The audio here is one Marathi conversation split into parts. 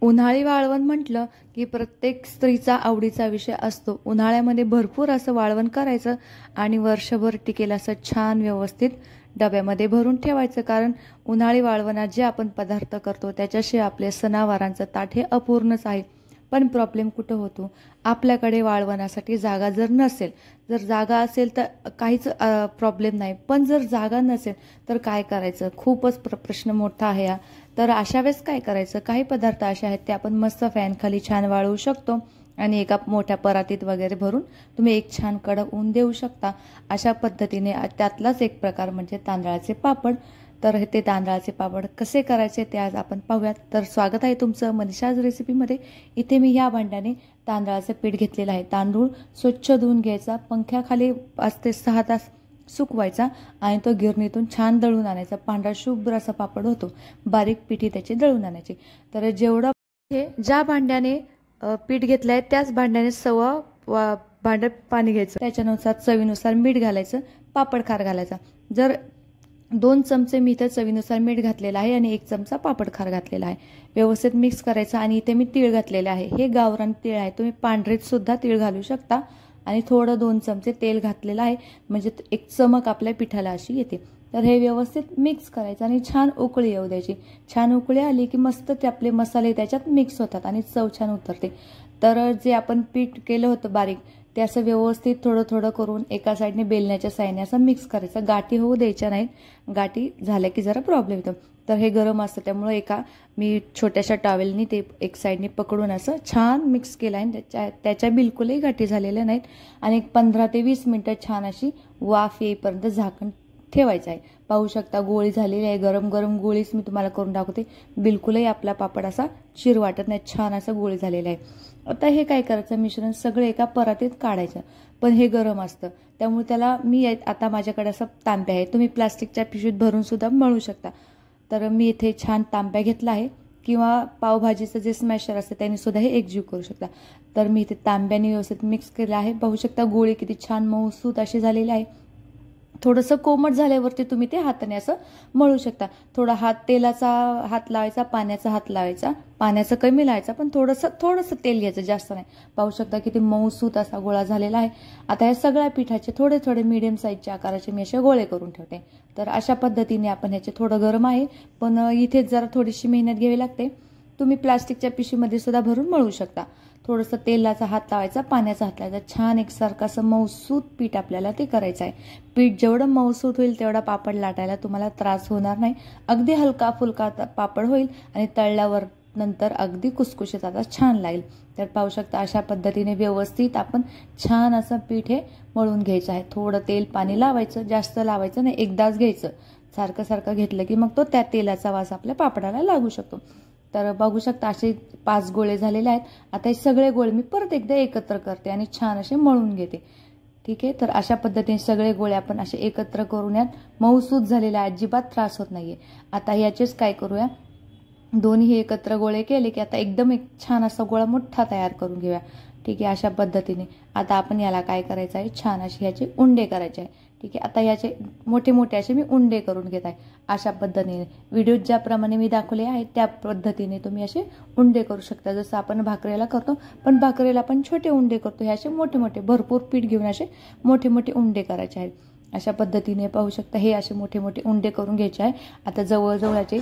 उन्हाळी वाळवण म्हटलं की प्रत्येक स्त्रीचा आवडीचा विषय असतो। उन्हाळ्यामध्ये भरपूर असं वाळवण करायचं आणि वर्षभर टिकेल असं छान व्यवस्थित डब्यामध्ये भरून ठेवायचं। कारण उन्हाळी वाळवणात जे आपण पदार्थ करतो त्याच्याशिवाय आपले सणावारांचं ताट हे अपूर्णच आहे। पण प्रॉब्लेम कुठं होतो, आपल्याकडे वाळवणासाठी जागा जर नसेल, जर जागा असेल तर काहीच प्रॉब्लेम नाही, पण जर जागा नसेल तर काय करायचं, खूपच प्रश्न मोठा आहे हा। तर अशा वेळेस काय करायचं, काही पदार्थ असे आहेत ते आपण मस्त फॅन खाली छान वाळवू शकतो आणि एका मोठ्या परातीत वगैरे भरून तुम्ही एक छान कडक ऊन देऊ शकता। अशा पद्धतीने त्यातलाच एक प्रकार म्हणजे तांदळाचे पापड। तर ते तांदळाचे पापड कसे करायचे ते आज आपण पाहूयात। तर स्वागत आहे तुमचं मनीषाज रेसिपीमध्ये। इथे मी ह्या भांड्याने तांदळाचे पीठ घेतलेलं आहे। तांदूळ स्वच्छ धुवून घ्यायचा, पंख्याखाली 5 ते 6 तास सुकवायचा आणि तो गिरणीतून छान दळून आणायचा। पांढरा शुभ्र असा पापड होतो। बारीक पिठी त्याची दळून आणायची। तर जेवढं ज्या भांड्याने पीठ घेतलं आहे त्याच भांड्याने सव्वा भांड्यात पाणी घ्यायचं, त्याच्यानुसार चवीनुसार मीठ घालायचं, पापड खार घालायचा। जर 2 चमचे मी इथे चवीनुसार मीठ घातलेलं आहे आणि 1 चमचा पापड खार घातलेला आहे। व्यवस्थित मिक्स करायचं आणि इथे मी तीळ घातलेले आहे। हे गावरान तीळ आहे, तुम्ही पांढरेत सुद्धा तीळ घालू शकता। आणि थोडं 2 चमचे तेल घातलेलं आहे, म्हणजे एक चमक आपल्या पिठाला अशी येते। तर हे व्यवस्थित मिक्स करायचं आणि छान उकळी येऊ द्यायची। छान उकळी आली की मस्त ते आपले मसाले त्याच्यात मिक्स होतात आणि चव छान उतरते। तर जे आपण पीठ केलं होतं बारीक, ते असं व्यवस्थित थोडं थोडं करून एका साईडने बेलण्याच्या साहाय्याने असं मिक्स करायचं। गाठी होऊ द्यायच्या नाहीत, गाठी झाल्या की जरा प्रॉब्लेम येतो। तर हे गरम असतं त्यामुळे एका मी छोट्याशा टॉवेलनी ते एक साईडने पकडून असं छान मिक्स केलं आहे। त्याच्या बिलकुलही गाठी झालेल्या नाहीत आणि 15 ते 20 मिनिटं छान अशी वाफ येईपर्यंत झाकण ठेवायचं आहे। पाहू शकता गोळी झालेली आहे, गरम गरम गोळीच मी तुम्हाला करून दाखवते। बिलकुलही आपला पापड असा चिर वाटत नाही, छान असं गोळी झालेला आहे। आता हे काय करायचं, मिश्रण सगळं एका परातीत काढायचं, पण हे गरम असतं त्यामुळे त्याला मी आता माझ्याकडे असं तांब्या आहे, तुम्ही प्लास्टिकच्या पिशवीत भरून सुद्धा मळू शकता। तर मी इथे छान तांब्या घेतला आहे किंवा पावभाजीचं जे स्मॅशर असतं त्याने सुद्धा हे एकजीव करू शकता। तर मी इथे तांब्याने व्यवस्थित मिक्स केलं आहे। पाहू शकता गोळी किती छान मऊसूत अशी झालेली आहे। थोडंसं कोमट झाल्यावरती तुम्ही ते हाताने असं मळू शकता। थोडा तेलाचा हात लावायचा, पाण्याचा हात लावायचा, पाण्याचं कमी लावायचा, पण थोडंसं तेल घ्यायचं, जास्त नाही। पाहू शकता किती मऊसूत असा गोळा झालेला आहे। आता या सगळ्या पिठाचे थोडे थोडे मीडियम साईजच्या आकाराचे मी असे गोळे करून ठेवते। तर अशा पद्धतीने आपण ह्याचे थोडं गरम आहे, पण इथे जरा थोडीशी मेहनत घ्यावी लागते। तुम्ही प्लास्टिकच्या पिशवीमध्ये सुद्धा भरून मळू शकता। थोडंसं तेलाचा हात लावायचा, पाण्याचा हात लावायचा, छान एकसारखं असं मऊसूत पीठ आपल्याला ते करायचं आहे। पीठ जेवढं मऊसूत होईल तेवढा पापड लाटायला तुम्हाला त्रास होणार नाही। अगदी हलका फुलका पापड होईल आणि तळल्यावर नंतर अगदी कुसकुशीत आता छान लागेल। तर पाहू शकता अशा पद्धतीने व्यवस्थित आपण छान असं पीठ हे मळून घ्यायचं आहे। थोडं तेल पाणी लावायचं, जास्त लावायचं नाही, एकदाच घ्यायचं। सारखं सारखं घेतलं की मग तो त्या तेलाचा वास आपल्या पापडाला लागू शकतो। तर बघू शकता असे 5 गोळे झालेले आहेत। आता हे सगळे गोळे मी परत एकदा एकत्र करते आणि छान असे मळून घेते, ठीक आहे। तर अशा पद्धतीने सगळे गोळे आपण असे एकत्र करूयात। मऊसूत झालेले आहे, अजिबात त्रास होत नाहीये। आता याचेच काय करूया, दोन्ही एकत्र गोळे केले की आता एकदम एक छान असा गोळा मोठा तयार करून घेऊया, ठीक आहे। अशा पद्धतीने आता आपण याला काय करायचं आहे, छान असे ह्याचे उंडे करायचे आहे, ठीक आहे। आता याचे मोठे मोठे असे मी उंडे करून घेत आहे। अशा पद्धतीने व्हिडिओत ज्याप्रमाणे मी दाखवले आहे त्या पद्धतीने तुम्ही असे उंडे करू शकता, जसं आपण भाकरीला करतो, पण भाकरीला पण छोटे उंडे करतो, हे असे मोठे मोठे भरपूर पीठ घेऊन असे मोठे मोठे उंडे करायचे आहेत। अशा पद्धतीने पाहू शकता हे असे मोठे मोठे उंडे करून घ्यायचे आहे। आता जवळजवळचे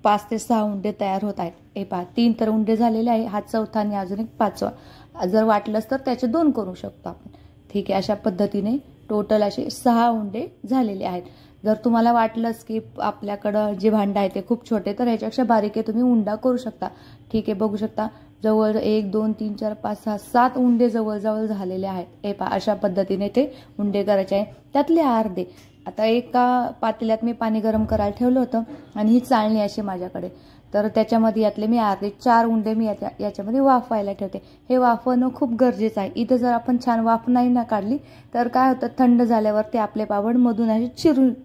5 ते 6 उंडे तयार होत आहेत। हे पहा 3 तर उंडे झालेले आहे, हा चौथा आणि अजून एक 5वा। जर वाटलंच तर त्याचे 2 करू शकतो आपण, ठीक आहे। अशा पद्धतीने टोटल असे 6 उंडे झालेले आहेत। जर तुम्हाला वाटलंच की आपल्याकडं जे भांडं आहे ते खूप छोटे, तर ह्याच्यापेक्षा बारीक आहे, तुम्ही उंडा करू शकता, ठीक आहे। बघू शकता जवळ 1 2 3 4 5 6 7 उंडे जवळजवळ झालेले आहेत। हे पहा अशा पद्धतीने ते उंडे करायचे आहे। त्यातले अर्धे आता एका पातेल्यात मी पाणी गरम करायला ठेवलं होतं आणि ही चाळणी अशी माझ्याकडे, तर त्याच्यामध्ये यातले मी अर्धे 4 उंडे मी याच्यामध्ये वाफवायला ठेवते। हे वाफवणं खूप गरजेचं आहे। इथं जर आपण छान वाफ नाही ना काढली तर काय होतं, थंड झाल्यावर ते आपले पापड मधून असे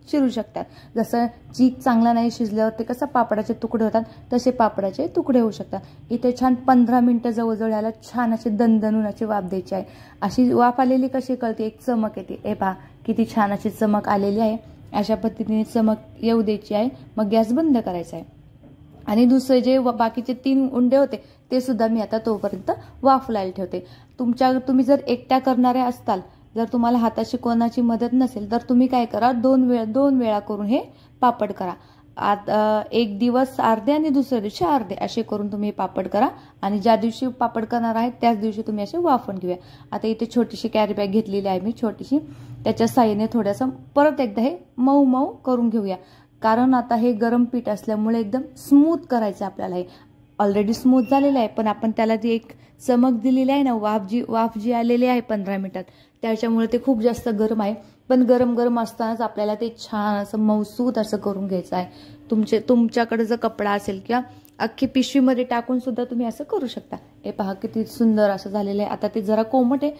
चिरू शकतात। जसं चीक चांगला नाही शिजल्यावर ते कसं पापडाचे तुकडे होतात, तसे पापडाचे तुकडे होऊ शकतात। इथे छान 15 मिनिटं जवळजवळ याला छान असे दणदणून अशी वाफ द्यायची आहे। अशी वाफ आलेली कशी कळते, एक चमक येते, हे पहा किती छान अशी चमक आलेली आहे। अशा पद्धतीने चमक येऊ द्यायची आहे, मग गॅस बंद करायचा आहे। आणि दुसरे जे बाकीचे 3 उंडे होते ते सुद्धा मी आता तोपर्यंत वाफलायला ठेवते. तुम्ही जर एकट्या करणारे असताल, जर तुम्हाला हाताशी कोणाची मदत नसेल, तर तुम्ही काय करा, 2 वेळा करून हे पापड करा. एक दिवस अर्धे आणि दुसऱ्या दिवशी अर्धे असे करून तुम्ही पापड करा. आणि ज्या दिवशी पापड करणार आहे त्याच दिवशी तुम्ही असे वाफून घेऊया. आता इथे छोटीशी कॅरी बॅग घेतलेली आहे मी छोटीशी, त्याच्या साहाय्याने थोडंसं परत एकदा हे मऊ मऊ करून घेऊया. कारण आता हे गरम पीठ असल्यामुळे एकदम स्मूथ करायचं आपल्याला. हे ऑलरेडी स्मूथ झालेलं आहे, पण आपण त्याला जी एक चमक दिलेली आहे ना, वाफ जी आलेली आहे 15 मिनिटात, त्याच्यामुळे ते खूप जास्त गरम आहे. पण गरम गरम असतानाच आपल्याला ते छान असं मऊसूत असं करून घ्यायचं आहे. तुमच्याकडे जर कपडा असेल किंवा अख्खी पिशवीमध्ये टाकून सुद्धा तुम्ही असं करू शकता. हे पहा किती सुंदर असं झालेलं आहे. आता ते जरा कोमट आहे,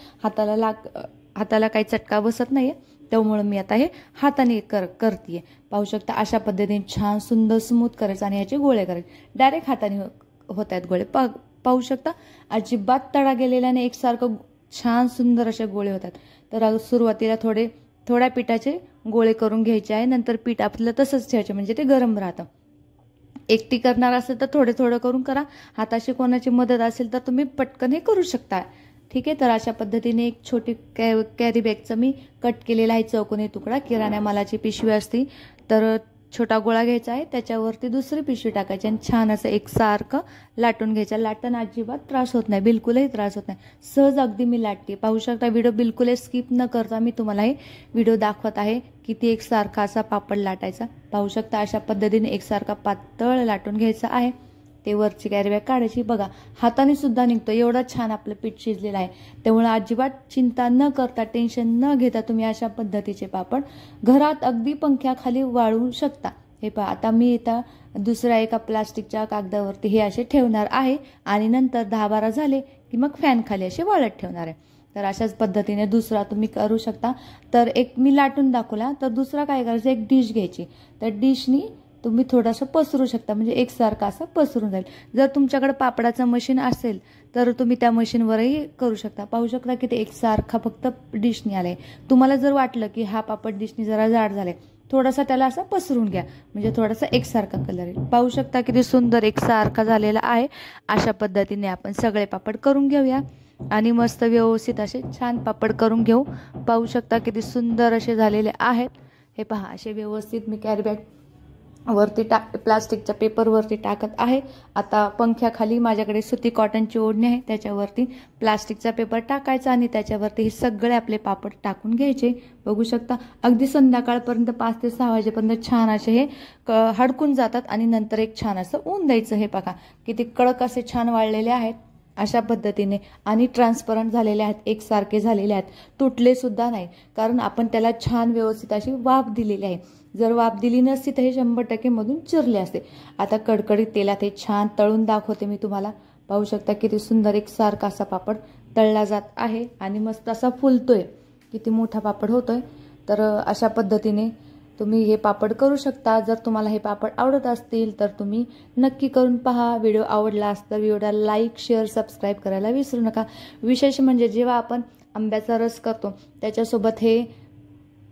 हाताला काही चटका बसत नाहीये, त्यामुळे मी आता हे हाताने करतीये. पाहू शकता अशा पद्धतीने छान सुंदर स्मूथ करायचं आणि ह्याचे गोळे करायचे. डायरेक्ट हाताने होत आहेत गोळे. पाहू शकता अजिबात तडा गेलेला नाही, एकसारखं छान सुंदर असे गोळे होतात. तर सुरुवातीला थोड्या पिठाचे गोळे करून घ्यायचे आहे. नंतर पीठ आपलं तसंच ठेवायचे, म्हणजे ते गरम राहतं. एकटी करणार असेल तर थोडं करून करा. हाताशी कोणाची मदत असेल तर तुम्ही पटकन हे करू शकता. ठीक आहे. तर अशा पद्धतीने एक छोटी कॅरी बॅगचं मी कट केलेला आहे चौकोनी तुकडा. किराणा मालाची पिशवी असती तर छोटा गोळा घ्यायचा आहे, त्याच्यावरती दुसरी पिशवी टाकायची आणि छान असं एकसारखं लाटून घ्यायचं. लाटताना अजिबात त्रास होत नाही, बिलकुलही त्रास होत नाही. सहज अगदी मी लाटते. पाहू शकता व्हिडिओ बिलकुलही स्किप न करता मी तुम्हाला हे व्हिडिओ दाखवत आहे किती एकसारखा असा पापड लाटायचा. पाहू शकता अशा पद्धतीने एकसारखा पातळ लाटून घ्यायचा आहे. ते वरची कॅरी बॅग काढायची. बघा हाताने सुद्धा निघतो, एवढं छान आपलं पीठ शिजलेलं आहे. त्यामुळे अजिबात चिंता न करता, टेन्शन न घेता तुम्ही अशा पद्धतीचे पापड घरात अगदी पंख्याखाली वाळवू शकता. हे पहा आता मी इथं दुसऱ्या एका प्लास्टिकच्या कागदावरती हे असे ठेवणार आहे आणि नंतर 10-12 झाले की मग फॅन खाली असे वाळत ठेवणार आहे. तर अशाच पद्धतीने दुसरा तुम्ही करू शकता. तर एक मी लाटून दाखवला, तर दुसरा काय करायचं, एक डिश घ्यायची. तर डिशनी तुम्ही थोडंसं पसरू शकता, म्हणजे एकसारखं असं पसरून जाईल. जर तुमच्याकडे पापडाचं मशीन असेल तर तुम्ही त्या मशीनवरही करू शकता. पाहू शकता की ते एकसारखा फक्त डिशनी आलाय. तुम्हाला जर वाटलं की हा पापड डिशनी जरा जाड झालाय, थोडासा त्याला असा पसरून घ्या, म्हणजे थोडासा एकसारखा कलर येईल. पाहू शकता किती सुंदर एकसारखा झालेला आहे. अशा पद्धतीने आपण सगळे पापड करून घेऊया आणि मस्त व्यवस्थित असे छान पापड करून घेऊ. पाहू शकता किती सुंदर असे झालेले आहेत. हे पहा असे व्यवस्थित मी कॅरी बॅग वरती प्लास्टिकच्या पेपरवरती टाकत आहे. आता पंख्याखाली माझ्याकडे सुती कॉटनची ओढणी आहे, त्याच्यावरती प्लास्टिकचा पेपर टाकायचा आणि त्याच्यावरती हे सगळे आपले पापड टाकून घ्यायचे. बघू शकता अगदी संध्याकाळपर्यंत 5 ते 6 वाजेपर्यंत छान असे हे हडकून जातात आणि नंतर एक छान असं ऊन द्यायचं. हे बघा किती कडक असे छान वाळलेले आहेत अशा पद्धतीने आणि ट्रान्सपरंट झालेले आहेत, एकसारखे झालेले आहेत, तुटले सुद्धा नाही, कारण आपण त्याला छान व्यवस्थित अशी वाफ दिलेली आहे. जर वाफ दिली नसती तर हे 100% मधून चिरले असते. आता कडकडीत तेलात हे छान तळून दाखवते मी तुम्हाला. पाहू शकता किती सुंदर एकसारखा असा पापड तळला जात आहे आणि मस्त असा फुलतोय, किती मोठा पापड होतोय. तर अशा पद्धतीने तुम्ही हे पापड करू शकता. जर तुम्हाला हे पापड आवडत असतील तर तुम्ही नक्की करून पहा. व्हिडिओ आवडला असता व्हिडिओला लाईक, शेअर, सबस्क्राईब करायला विसरू नका. विशेष म्हणजे जेव्हा आपण आंब्याचा रस करतो त्याच्यासोबत हे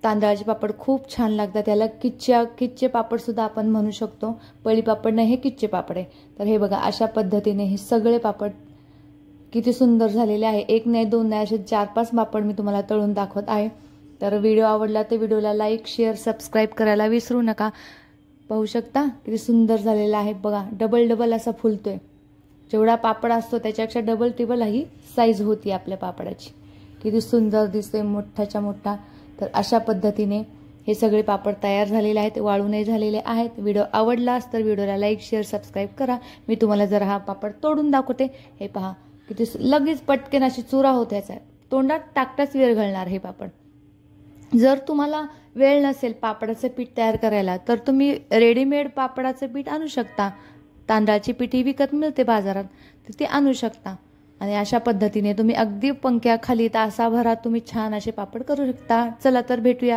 तांदळाचे पापड खूप छान लागतात. त्याला किच्चे पापड सुद्धा आपण म्हणू शकतो. पळी पापड नाही, हे किच्चे पापड आहे. तर हे बघा अशा पद्धतीने हे सगळे पापड किती सुंदर झालेले आहे. 1 नाही 2 नाही असे 4-5 पापड मी तुम्हाला तळून दाखवत आहे. तर व्हिडिओ आवडला तर व्हिडिओला लाईक, शेअर, सबस्क्राईब करायला विसरू नका. पाहू शकता किती सुंदर झालेला आहे. बघा डबल असा फुलतोय. जेवढा पापड असतो त्याच्यापेक्षा डबल टिबल ही साईज होती आपल्या पापडाची. किती सुंदर दिसते, मोठाच्या मोठा. तर अशा पद्धतीने हे सगळे पापड तयार झालेले आहेत, वाळूनही झालेले आहेत. व्हिडिओ आवडलास तर व्हिडिओला लाईक, शेअर, सबस्क्राईब करा. मी तुम्हाला जरा हा पापड तोडून दाखवते. हे पहा किती लगेच पटकन अशी चुरा होत यायचा, तोंडात टाकताच वेळ घालणार हे पापड. जर तुम्हाला वेळ नसेल पापडाचं पीठ तयार करायला तर तुम्ही रेडीमेड पापडाचं पीठ आणू शकता. तांदळाची पीठी विकत मिळते बाजारात, तर ती आणू शकता. आणि अशा पद्धतीने तुम्ही अगदी पंख्याखाली तासाभरात तुम्ही छान असे पापड करू शकता. चला तर भेटूया.